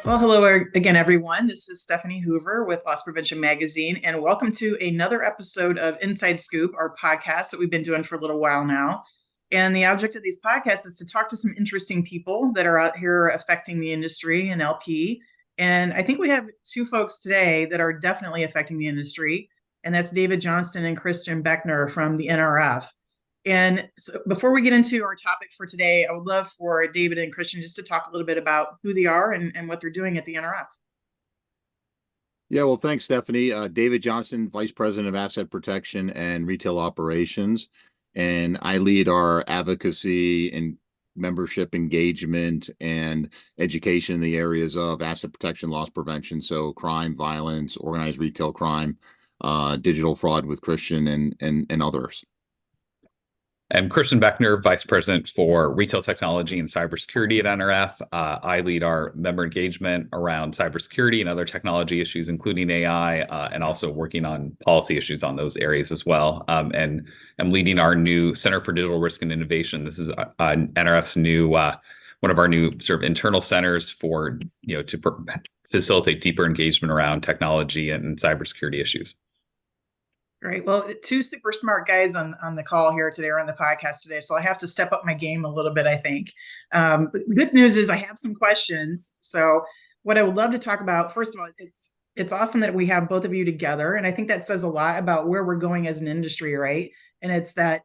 Well, hello again, everyone. This is Stefanie Hoover with Loss Prevention Magazine, and welcome to another episode of Inside Scoop, our podcast that we've been doing for a little while now. And the object of these podcasts is to talk to some interesting people that are out here affecting the industry and LP. And I think we have two folks today that are definitely affecting the industry, and that's David Johnston and Christian Beckner from the NRF. And so before we get into our topic for today, I would love for David and Christian just to talk a little bit about who they are and what they're doing at the NRF. Yeah, well, thanks, Stephanie. David Johnston, Vice President of Asset Protection and Retail Operations. And I lead our advocacy and membership engagement and education in the areas of asset protection, loss prevention. So crime, violence, organized retail crime, digital fraud with Christian and others. I'm Christian Beckner, Vice President for Retail Technology and Cybersecurity at NRF. I lead our member engagement around cybersecurity and other technology issues, including AI, and also working on policy issues on those areas as well. And I'm leading our new Center for Digital Risk and Innovation. This is NRF's new, one of our new sort of internal centers for, to facilitate deeper engagement around technology and cybersecurity issues. Great. Well, two super smart guys on the call here today or on the podcast today. So I have to step up my game a little bit, I think. The good news is I have some questions. So what I would love to talk about, first of all, it's awesome that we have both of you together. And I think that says a lot about where we're going as an industry, right? And it's that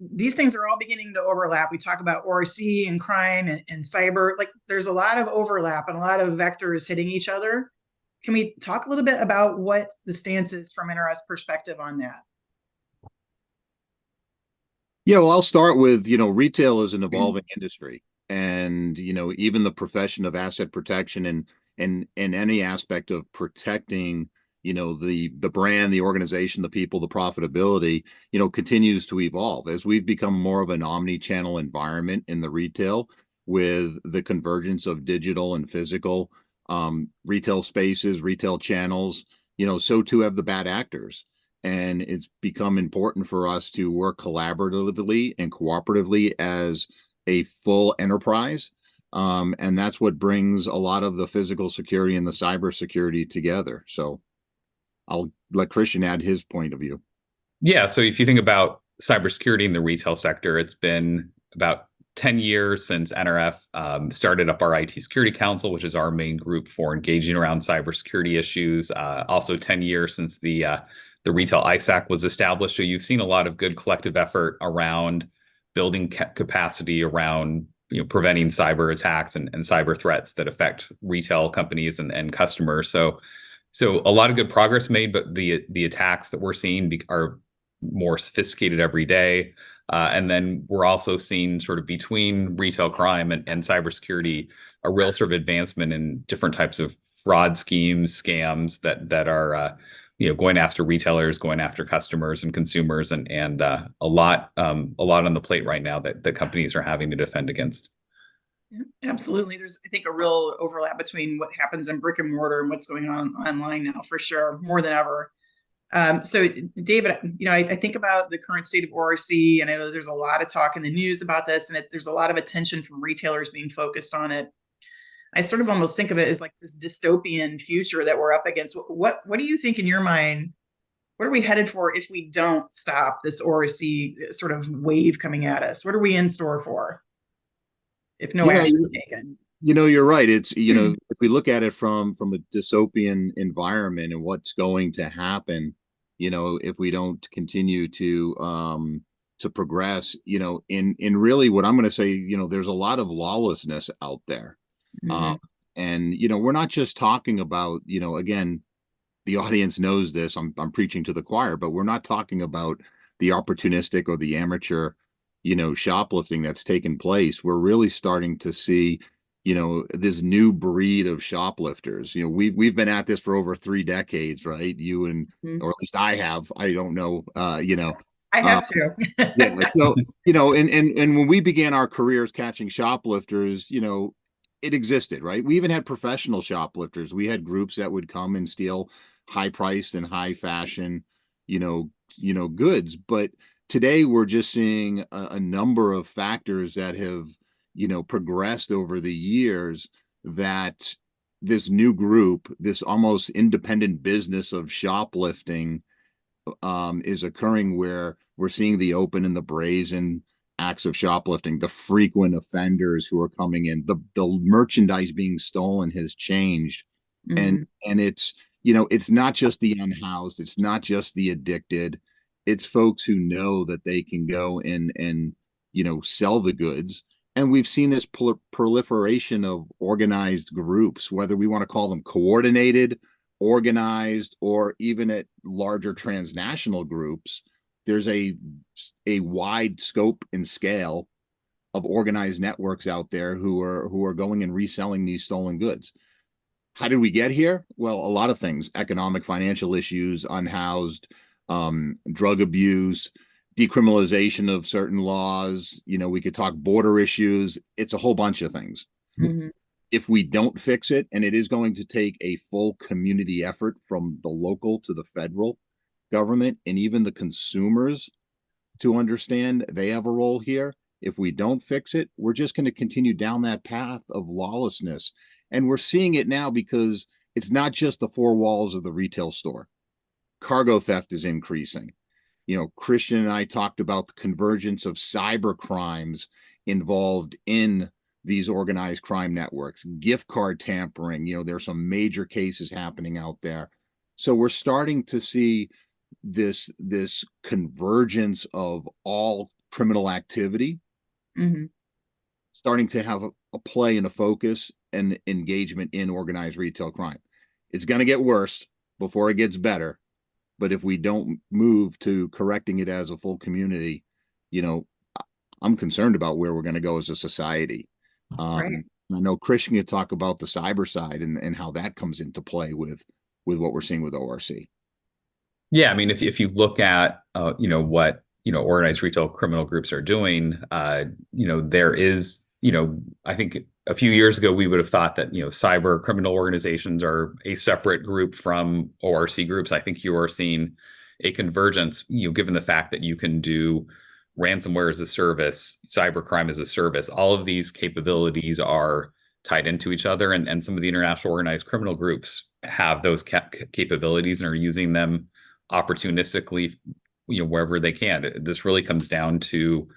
these things are all beginning to overlap. We talk about ORC and crime and cyber. Like there's a lot of overlap and a lot of vectors hitting each other. Can we talk a little bit about what the stance is from NRS perspective on that? Yeah, well, I'll start with, retail is an evolving industry. And, even the profession of asset protection and any aspect of protecting, the brand, the organization, the people, the profitability, continues to evolve as we've become more of an omni-channel environment in the retail with the convergence of digital and physical. Retail spaces, retail channels, so too have the bad actors. And it's become important for us to work collaboratively and cooperatively as a full enterprise. And that's what brings a lot of the physical security and the cyber security together. So I'll let Christian add his point of view. Yeah. So if you think about cybersecurity in the retail sector, it's been about 10 years since NRF started up our IT Security Council, which is our main group for engaging around cybersecurity issues. Also 10 years since the retail ISAC was established. So you've seen a lot of good collective effort around building capacity around preventing cyber attacks and cyber threats that affect retail companies and customers. So a lot of good progress made, but the attacks that we're seeing are more sophisticated every day. And then we're also seeing sort of between retail crime and cybersecurity, a real sort of advancement in different types of fraud schemes, scams that are going after retailers, going after customers and consumers, and a lot on the plate right now that companies are having to defend against. Yeah, absolutely. There's, I think, a real overlap between what happens in brick and mortar and what's going on online now, for sure, more than ever. So David, I think about the current state of ORC, and I know there's a lot of talk in the news about this, and there's a lot of attention from retailers being focused on it. I sort of almost think of it as like this dystopian future that we're up against. What do you think in your mind? What are we headed for if we don't stop this ORC sort of wave coming at us? What are we in store for if no action is taken? You're right. It's, if we look at it from a dystopian environment and what's going to happen, if we don't continue to progress, in really what I'm going to say, there's a lot of lawlessness out there. And, we're not just talking about, again, the audience knows this, I'm preaching to the choir, but we're not talking about the opportunistic or the amateur, shoplifting that's taken place. We're really starting to see this new breed of shoplifters. We've been at this for over 3 decades, right? You and or at least I have. I don't know. I have to. Yeah. So and when we began our careers catching shoplifters, it existed, right? We even had professional shoplifters. We had groups that would come and steal high priced and high fashion, goods. But today we're just seeing a number of factors that have progressed over the years that this new group, this almost independent business of shoplifting, is occurring, where we're seeing the open and the brazen acts of shoplifting, the frequent offenders who are coming in, the merchandise being stolen has changed. Mhm. And it's, it's not just the unhoused, it's not just the addicted, it's folks who know that they can go and sell the goods. And we've seen this proliferation of organized groups, whether we want to call them coordinated, organized, or even at larger transnational groups. There's a wide scope and scale of organized networks out there who are going and reselling these stolen goods. How did we get here? Well, a lot of things: economic, financial issues, unhoused, drug abuse, decriminalization of certain laws. We could talk border issues. It's a whole bunch of things. Mhm. If we don't fix it, and it is going to take a full community effort from the local to the federal government and even the consumers to understand they have a role here. If we don't fix it, we're just going to continue down that path of lawlessness. And we're seeing it now because it's not just the four walls of the retail store. Cargo theft is increasing. Christian and I talked about the convergence of cyber crimes involved in these organized crime networks, gift card tampering. There's some major cases happening out there. So we're starting to see this convergence of all criminal activity Mhm. starting to have a play and a focus and engagement in organized retail crime. It's going to get worse before it gets better. But if we don't move to correcting it as a full community, I'm concerned about where we're going to go as a society. Right. I know Christian can talk about the cyber side and how that comes into play with what we're seeing with ORC. Yeah, I mean, if you look at what organized retail criminal groups are doing, there is, I think a few years ago we would have thought that cyber criminal organizations are a separate group from ORC groups. I think you are seeing a convergence, given the fact that you can do ransomware as a service, cybercrime as a service. All of these capabilities are tied into each other, and some of the international organized criminal groups have those capabilities and are using them opportunistically, wherever they can. This really comes down to,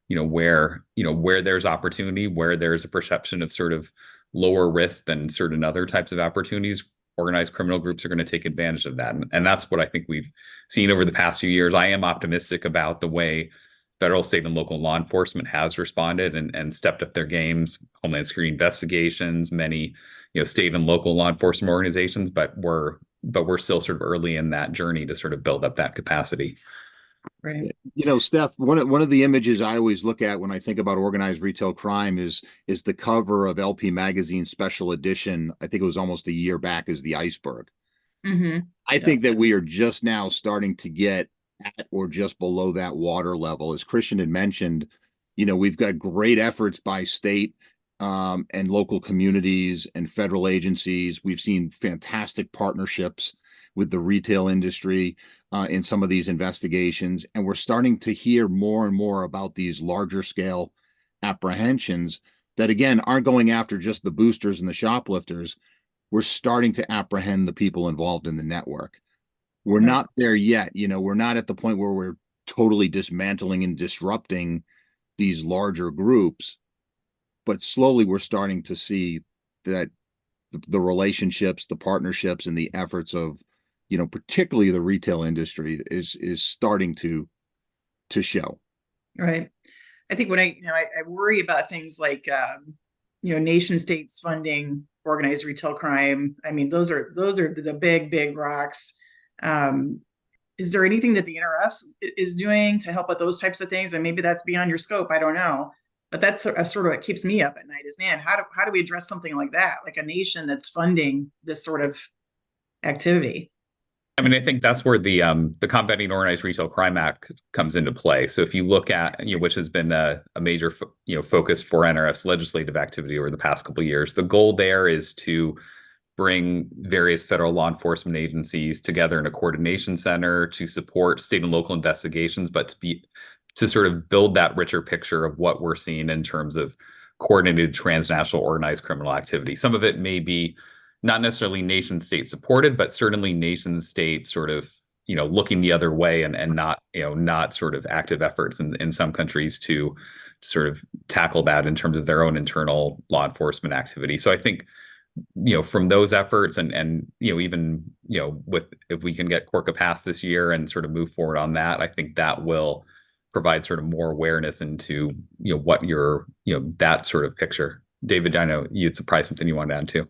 where there's opportunity, where there's a perception of sort of lower risk than certain other types of opportunities. Organized criminal groups are going to take advantage of that. And that's what I think we've seen over the past few years. I am optimistic about the way federal, state, and local law enforcement has responded and stepped up their games. Homeland Security investigations, many state and local law enforcement organizations, but we're still sort of early in that journey to sort of build up that capacity. Right. Steph, one of the images I always look at when I think about organized retail crime is the cover of LP Magazine special edition. I think it was almost a year back, is the iceberg. Mhm. I think that we are just now starting to get at or just below that water level. As Christian had mentioned, we've got great efforts by state and local communities and federal agencies. We've seen fantastic partnerships with the retail industry in some of these investigations. And we're starting to hear more and more about these larger scale apprehensions that, again, aren't going after just the boosters and the shoplifters. We're starting to apprehend the people involved in the network. We're Right. not there yet. We're not at the point where we're totally dismantling and disrupting these larger groups, but slowly we're starting to see that the relationships, the partnerships, and the efforts of, particularly the retail industry is starting to show. Right. I think when I worry about things like, nation states funding organized retail crime. I mean, those are the big rocks. Is there anything that the NRF is doing to help with those types of things? And maybe that's beyond your scope. I don't know. But that's sort of what keeps me up at night is, man, how do we address something like that? Like a nation that's funding this sort of activity. I mean, I think that's where the Combating Organized Retail Crime Act comes into play. So if you look at, which has been a major focus for NRF's legislative activity over the past couple of years, the goal there is to bring various federal law enforcement agencies together in a coordination center to support state and local investigations, but to sort of build that richer picture of what we're seeing in terms of coordinated transnational organized criminal activity. Some of it may be not necessarily nation state supported, but certainly nation state sort of, looking the other way and not, not sort of active efforts in some countries to sort of tackle that in terms of their own internal law enforcement activity. So I think, from those efforts and even, with, if we can get Corca passed this year and sort of move forward on that, I think that will provide sort of more awareness into, what your, that sort of picture. David, I know you'd surprise something you wanted to add too.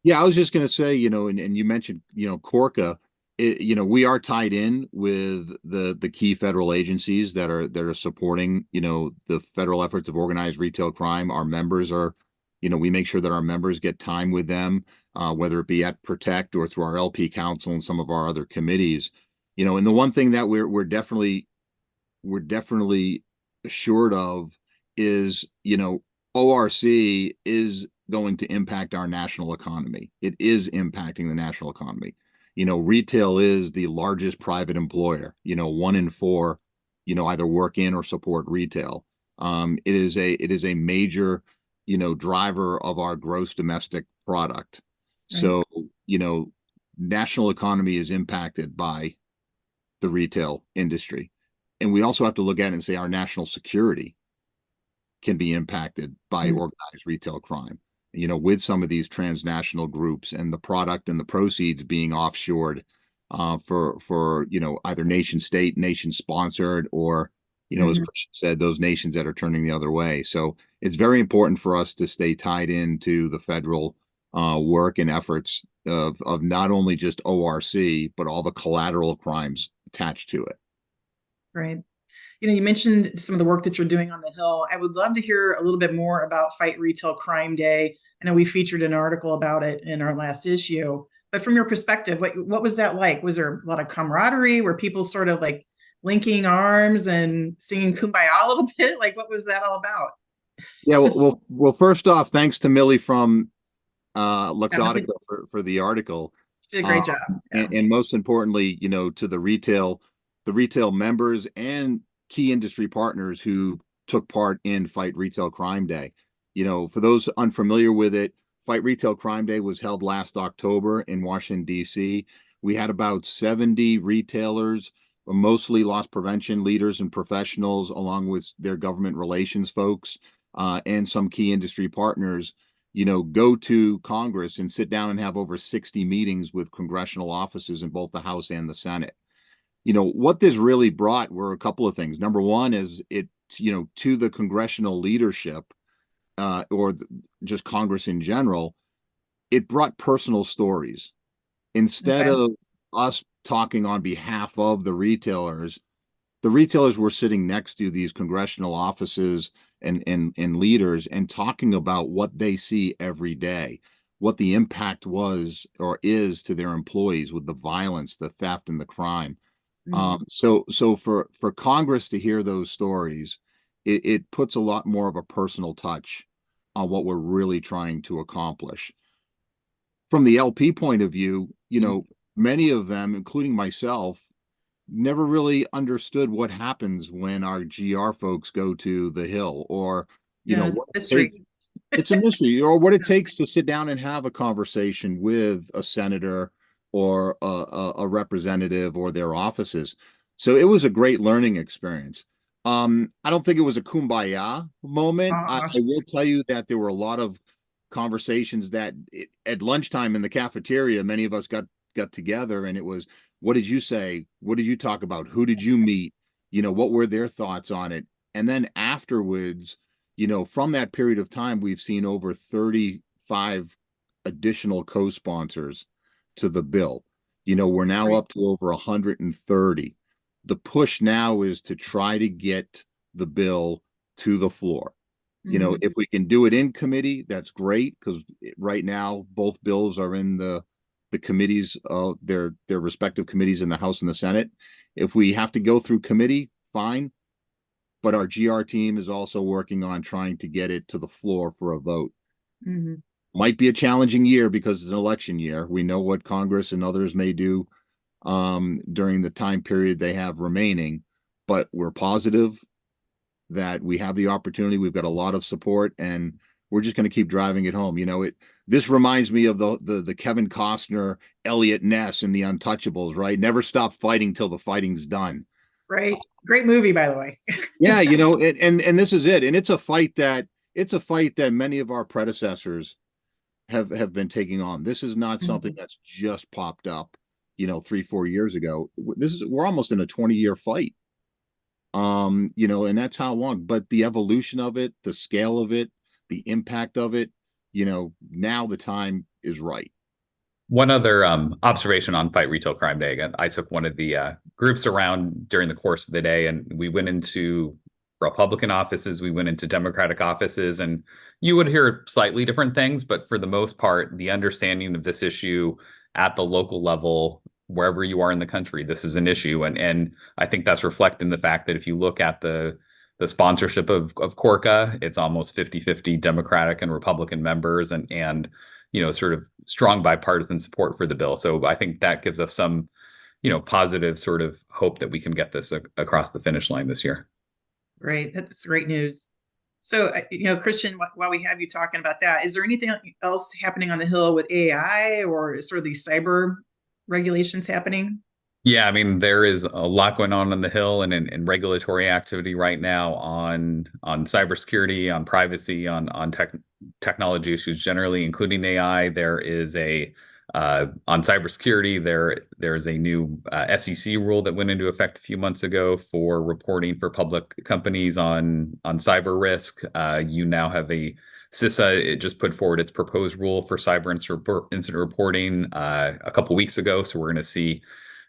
Yeah, I was just going to say, and you mentioned, Corca, we are tied in with the key federal agencies that are supporting, the federal efforts of organized retail crime. Our members are, we make sure that our members get time with them, whether it be at Protect or through our LP Council and some of our other committees. And the one thing that we're definitely assured of is, ORC is going to impact our national economy. It is impacting the national economy. Retail is the largest private employer. 1 in 4, either work in or support retail. It is a major, driver of our gross domestic product. Right. So, national economy is impacted by the retail industry. And we also have to look at it and say our national security can be impacted by organized retail crime, with some of these transnational groups and the product and the proceeds being offshored for either nation state, nation sponsored, or, as Christian said, those nations that are turning the other way. So it's very important for us to stay tied into the federal work and efforts of not only just ORC, but all the collateral crimes attached to it. Right. You mentioned some of the work that you're doing on the Hill. I would love to hear a little bit more about Fight Retail Crime Day. I know we featured an article about it in our last issue, but from your perspective, what was that like? Was there a lot of camaraderie? Were people sort of like linking arms and singing Kumbaya a little bit? Like, what was that all about? Yeah, well, first off, thanks to Millie from Luxottica for the article. She did a great job. Yeah. And most importantly, to the retail members and key industry partners who took part in Fight Retail Crime Day. For those unfamiliar with it, Fight Retail Crime Day was held last October in Washington, D.C. We had about 70 retailers, mostly loss prevention leaders and professionals, along with their government relations folks, and some key industry partners, go to Congress and sit down and have over 60 meetings with congressional offices in both the House and the Senate. What this really brought were a couple of things. Number one is it, to the congressional leadership, or just Congress in general, it brought personal stories. Instead of us talking on behalf of the retailers were sitting next to these congressional offices and leaders and talking about what they see every day, what the impact was or is to their employees with the violence, the theft, and the crime. So for Congress to hear those stories, it puts a lot more of a personal touch on what we're really trying to accomplish. From the LP point of view, many of them, including myself, never really understood what happens when our GR folks go to the Hill, or, what it's a mystery, or what it takes to sit down and have a conversation with a senator or a representative or their offices. So it was a great learning experience. I don't think it was a kumbaya moment. I will tell you that there were a lot of conversations that at lunchtime in the cafeteria, many of us got together, and it was, what did you say? What did you talk about? Who did you meet? What were their thoughts on it? And then afterwards, from that period of time, we've seen over 35 additional co-sponsors to the bill. We're now up to over 130. The push now is to try to get the bill to the floor. If we can do it in committee, that's great, because right now both bills are in the committees, their respective committees in the House and the Senate. If we have to go through committee, fine. But our GR team is also working on trying to get it to the floor for a vote. Might be a challenging year because it's an election year. We know what Congress and others may do during the time period they have remaining, but we're positive that we have the opportunity. We've got a lot of support, and we're just going to keep driving it home. You know, this reminds me of the Kevin Costner, Elliot Ness in The Untouchables, right? Never stop fighting till the fighting's done. Right. Great movie, by the way. Yeah, you know, and this is it. And it's a fight that many of our predecessors have been taking on. This is not something that's just popped up, you know, 3-4 years ago. We're almost in a 20-year fight. You know, and that's how long, but the evolution of it, the scale of it, the impact of it, you know, now the time is right. One other observation on Fight Retail Crime Day. Again, I took one of the groups around during the course of the day, and we went into Republican offices, we went into Democratic offices, and you would hear slightly different things, but for the most part, the understanding of this issue at the local level, wherever you are in the country, this is an issue. And I think that's reflected in the fact that if you look at the sponsorship of Corca, it's almost 50-50 Democratic and Republican members, and you know, sort of strong bipartisan support for the bill. So I think that gives us some, you know, positive sort of hope that we can get this across the finish line this year. Great. That's great news. So, you know, Christian, while we have you talking about that, is there anything else happening on the Hill with AI or sort of these cyber regulations happening? Yeah, I mean, there is a lot going on the Hill and in regulatory activity right now on cybersecurity, on privacy, on technology issues generally, including AI. There is on cybersecurity, there is a new SEC rule that went into effect a few months ago for reporting for public companies on cyber risk. You now have CISA. It just put forward its proposed rule for cyber incident reporting a couple weeks ago. So we're going to see,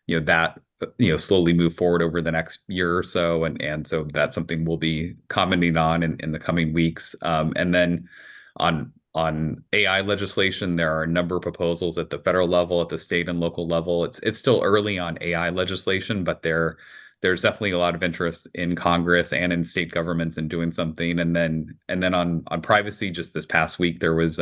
you know, that, you know, slowly move forward over the next year or so, and so that's something we'll be commenting on in the coming weeks. And then on AI legislation, there are a number of proposals at the federal level, at the state and local level. It's still early on AI legislation, but there's definitely a lot of interest in Congress and in state governments in doing something. And then on privacy, just this past week, there was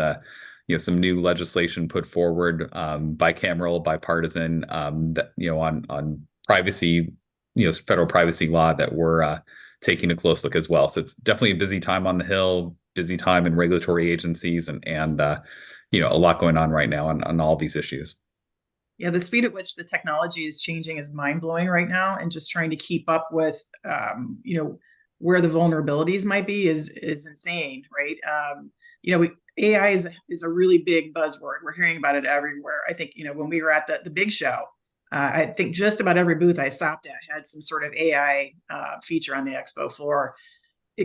you know, some new legislation put forward, bicameral, bipartisan, that, you know, on privacy, you know, federal privacy law that we're taking a close look as well. So it's definitely a busy time on the Hill, busy time in regulatory agencies, and you know, a lot going on right now on all these issues. Yeah, the speed at which the technology is changing is mind-blowing right now, and just trying to keep up with, you know, where the vulnerabilities might be is insane, right? You know, AI is a really big buzzword. We're hearing about it everywhere. I think, you know, when we were at the big show, I think just about every booth I stopped at had some sort of AI feature on the expo floor.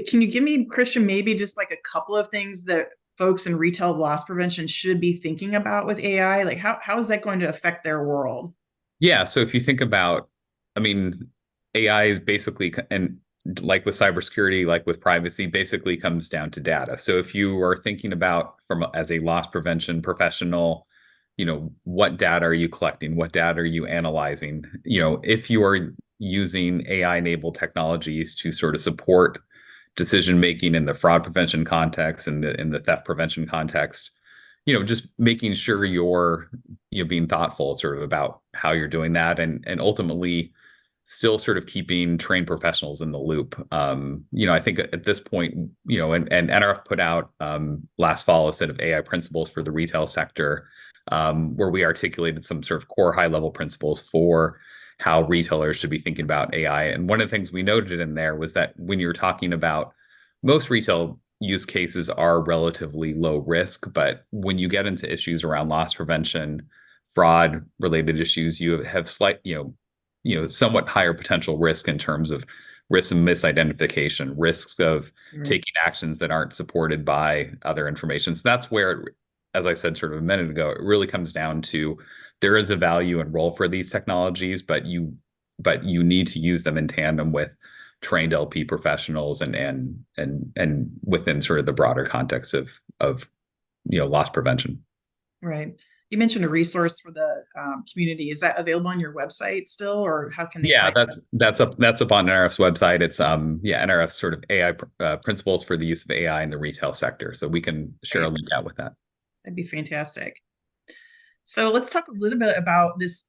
Can you give me, Christian, maybe just like a couple of things that folks in retail loss prevention should be thinking about with AI? Like how is that going to affect their world? Yeah. So if you think about, I mean, AI is basically, and like with cybersecurity, like with privacy, basically comes down to data. So if you are thinking about as a loss prevention professional, you know, what data are you collecting? What data are you analyzing? You know, if you are using AI-enabled technologies to sort of support decision making in the fraud prevention context and in the theft prevention context, you know, just making sure you're, you know, being thoughtful sort of about how you're doing that, and ultimately still sort of keeping trained professionals in the loop. You know, I think at this point, you know, and NRF put out last fall a set of AI principles for the retail sector, where we articulated some sort of core high-level principles for how retailers should be thinking about AI. And one of the things we noted in there was that when you're talking about, most retail use cases are relatively low risk, but when you get into issues around loss prevention, fraud related issues, you have slight, you know, somewhat higher potential risk in terms of risks of misidentification, risks of taking actions that aren't supported by other information. So that's where, as I said sort of a minute ago, it really comes down to, there is a value and role for these technologies, but you need to use them in tandem with trained LP professionals and within sort of the broader context of you know, loss prevention. Right. You mentioned a resource for the community. Is that available on your website still, or how can they? Yeah, that's up on NRF's website. It's NRF's sort of AI principles for the use of AI in the retail sector. So we can share a link out with that. That'd be fantastic. So let's talk a little bit about this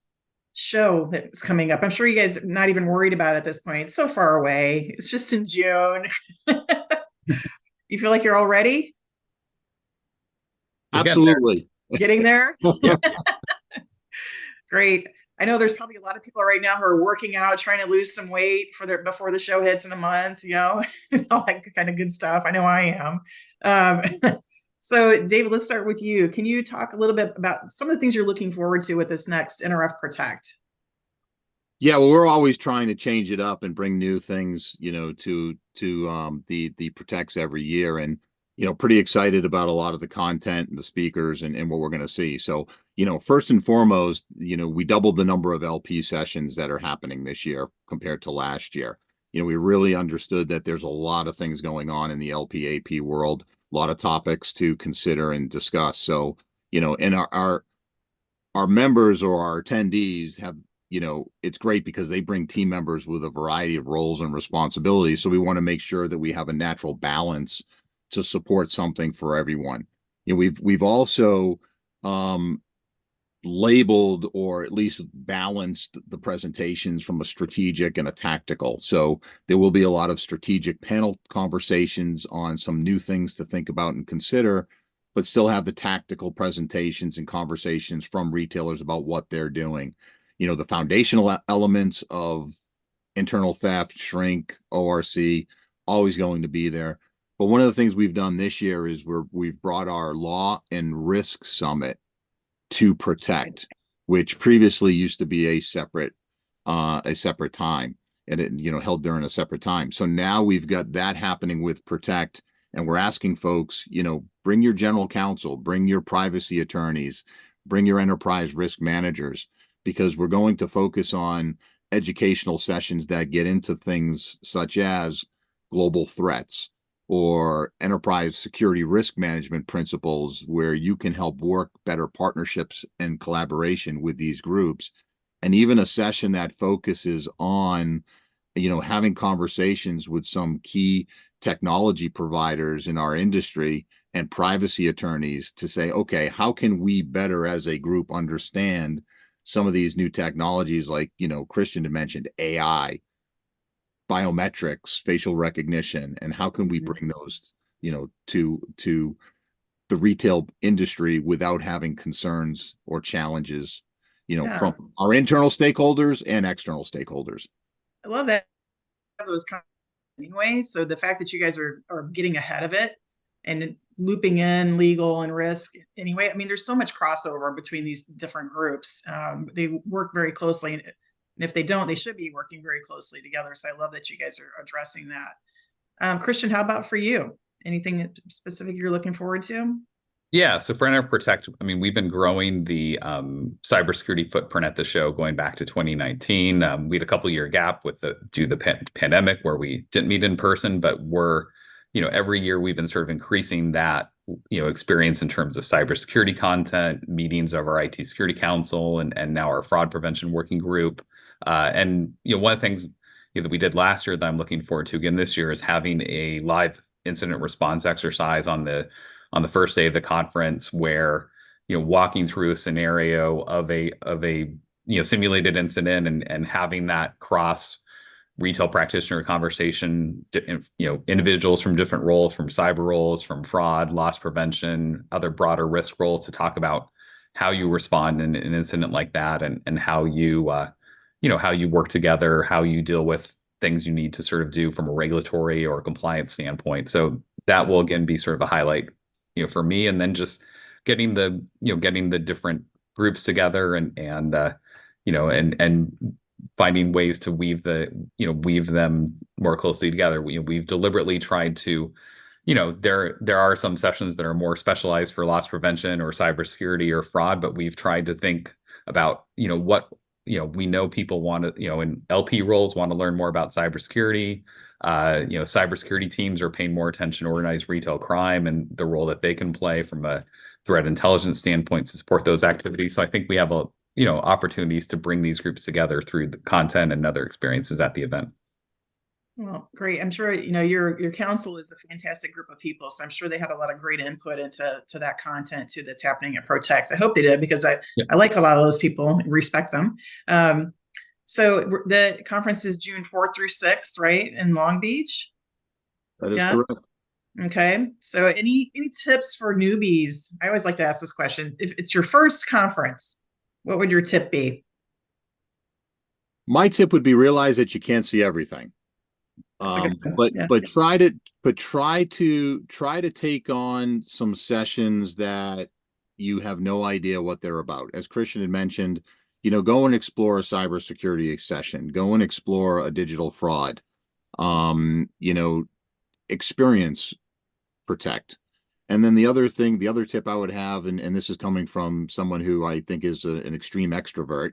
show that's coming up. I'm sure you guys are not even worried about it at this point. It's so far away. It's just in June. You feel like you're all ready? We're getting there. Absolutely. Getting there? Yep. Great. I know there's probably a lot of people right now who are working out, trying to lose some weight before the show hits in a month, all that kind of good stuff. I know I am. So David, let's start with you. Can you talk a little bit about some of the things you're looking forward to with this next NRF Protect? Yeah, well, we're always trying to change it up and bring new things, to the protects every year, and pretty excited about a lot of the content and the speakers and what we're going to see. So, first and foremost, we doubled the number of LP sessions that are happening this year compared to last year. We really understood that there's a lot of things going on in the LP AP world, a lot of topics to consider and discuss. So, and our members or our attendees have, it's great because they bring team members with a variety of roles and responsibilities. So we want to make sure that we have a natural balance to support something for everyone. We've also labeled or at least balanced the presentations from a strategic and a tactical. So there will be a lot of strategic panel conversations on some new things to think about and consider, but still have the tactical presentations and conversations from retailers about what they're doing. The foundational elements of internal theft, shrink, ORC, always going to be there. But one of the things we've done this year is we've brought our Law and Risk Summit to Protect, which previously used to be a separate time, and it held during a separate time. So now we've got that happening with Protect, and we're asking folks, bring your general counsel, bring your privacy attorneys, bring your enterprise risk managers, because we're going to focus on educational sessions that get into things such as global threats or enterprise security risk management principles, where you can help work better partnerships and collaboration with these groups. And even a session that focuses on, having conversations with some key technology providers in our industry and privacy attorneys to say, okay, how can we better as a group understand some of these new technologies, like, Christian had mentioned AI, biometrics, facial recognition, and how can we bring those, to the retail industry without having concerns or challenges, from our internal stakeholders and external stakeholders. I love that. Those anyway. So the fact that you guys are getting ahead of it and looping in legal and risk anyway. I mean, there's so much crossover between these different groups. They work very closely, and if they don't, they should be working very closely together. So I love that you guys are addressing that. Christian, how about for you? Anything specific you're looking forward to? Yeah, so for NRF Protect, I mean, we've been growing the cybersecurity footprint at the show going back to 2019. We had a couple-year gap due to the pandemic where we didn't meet in person, but every year we've been sort of increasing that, experience in terms of cybersecurity content, meetings of our IT Security Council, and now our fraud prevention working group. And one of the things that we did last year that I'm looking forward to again this year is having a live incident response exercise on the first day of the conference, where walking through a scenario of a simulated incident and having that cross retail practitioner conversation, individuals from different roles, from cyber roles, from fraud, loss prevention, other broader risk roles, to talk about how you respond in an incident like that, and how you how you work together, how you deal with things you need to sort of do from a regulatory or compliance standpoint. So that will again be sort of a highlight for me, and then just getting the different groups together and finding ways to weave them more closely together. We've deliberately tried to, there are some sessions that are more specialized for loss prevention or cybersecurity or fraud, but we've tried to think about what we know people want to, in LP roles, want to learn more about cybersecurity. Cybersecurity teams are paying more attention to organized retail crime and the role that they can play from a threat intelligence standpoint to support those activities. So I think we have opportunities to bring these groups together through the content and other experiences at the event. Well, great. I'm sure your council is a fantastic group of people, so I'm sure they had a lot of great input into that content too that's happening at Protect. I hope they did, because I like a lot of those people and respect them. So the conference is June 4th through 6th, right, in Long Beach? That is correct. Okay. So any tips for newbies? I always like to ask this question. If it's your first conference, what would your tip be? My tip would be realize that you can't see everything. That's a good one. But Yeah. try to take on some sessions that you have no idea what they're about. As Christian had mentioned, go and explore a cybersecurity session, go and explore a digital fraud, experience protect. And then the other tip I would have, and this is coming from someone who I think is an extreme extrovert,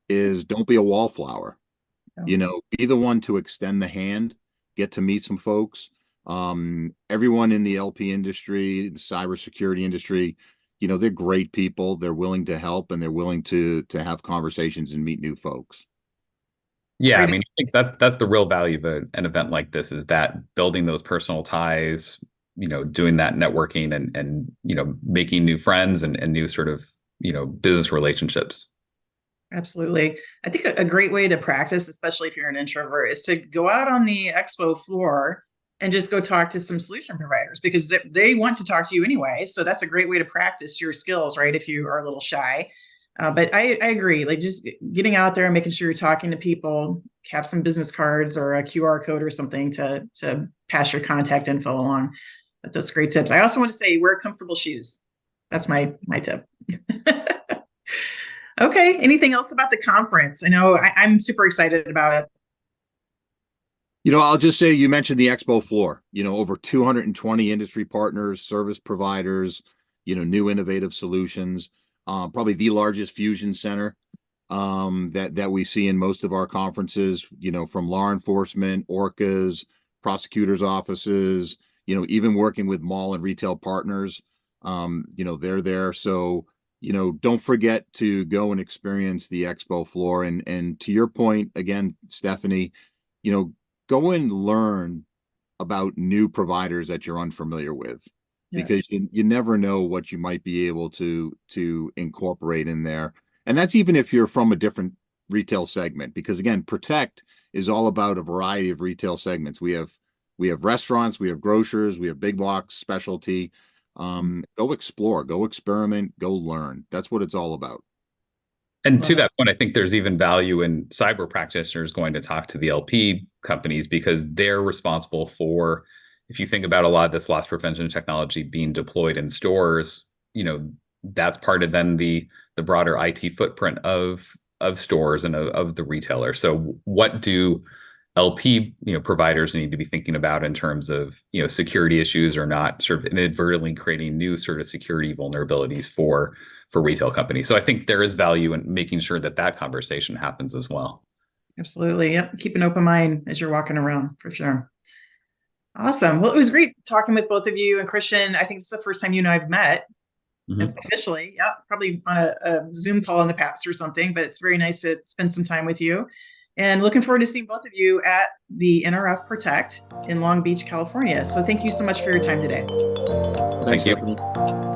is don't be a wallflower. Be the one to extend the hand, get to meet some folks. Everyone in the LP industry, the cybersecurity industry, they're great people. They're willing to help, and they're willing to have conversations and meet new folks. Yeah, I Great. mean, I think that's the real value of an event like this, is that building those personal ties, doing that networking and making new friends and new sort of, business relationships. Absolutely. I think a great way to practice, especially if you're an introvert, is to go out on the expo floor and just go talk to some solution providers, because they want to talk to you anyway. So that's a great way to practice your skills, right? If you are a little shy. But I agree, like just getting out there and making sure you're talking to people, have some business cards or a QR code or something to pass your contact info along. But those great tips. I also want to say wear comfortable shoes. That's my tip. Okay. Anything else about the conference? I know I'm super excited about it. I'll just say, you mentioned the expo floor, over 220 industry partners, service providers, new innovative solutions, probably the largest fusion center that we see in most of our conferences, from law enforcement, ORCAs, prosecutors' offices, even working with mall and retail partners, they're there. So, don't forget to go and experience the expo floor. And to your point, again, Stefanie, go and learn about new providers that you're unfamiliar with, because you never know what you might be able to incorporate in there. And that's even if you're from a different retail segment, because again, Protect is all about a variety of retail segments. We have restaurants, we have grocers, we have big box specialty. Go explore, go experiment, go learn. That's what it's all about. And to that point, I think there's even value in cyber practitioners going to talk to the LP companies, because they're responsible for, if you think about a lot of this loss prevention technology being deployed in stores, that's part of then the broader IT footprint of stores and of the retailer. So what do LP providers need to be thinking about in terms of security issues, or not sort of inadvertently creating new sort of security vulnerabilities for retail companies? So I think there is value in making sure that conversation happens as well. Absolutely. Yep. Keep an open mind as you're walking around, for sure. Awesome. Well, it was great talking with both of you. And Christian, I think this is the first time you and I have met officially. Yeah, probably on a Zoom call in the past or something, but it's very nice to spend some time with you. And looking forward to seeing both of you at the NRF Protect in Long Beach, California. So thank you so much for your time today. Thanks, Stefanie.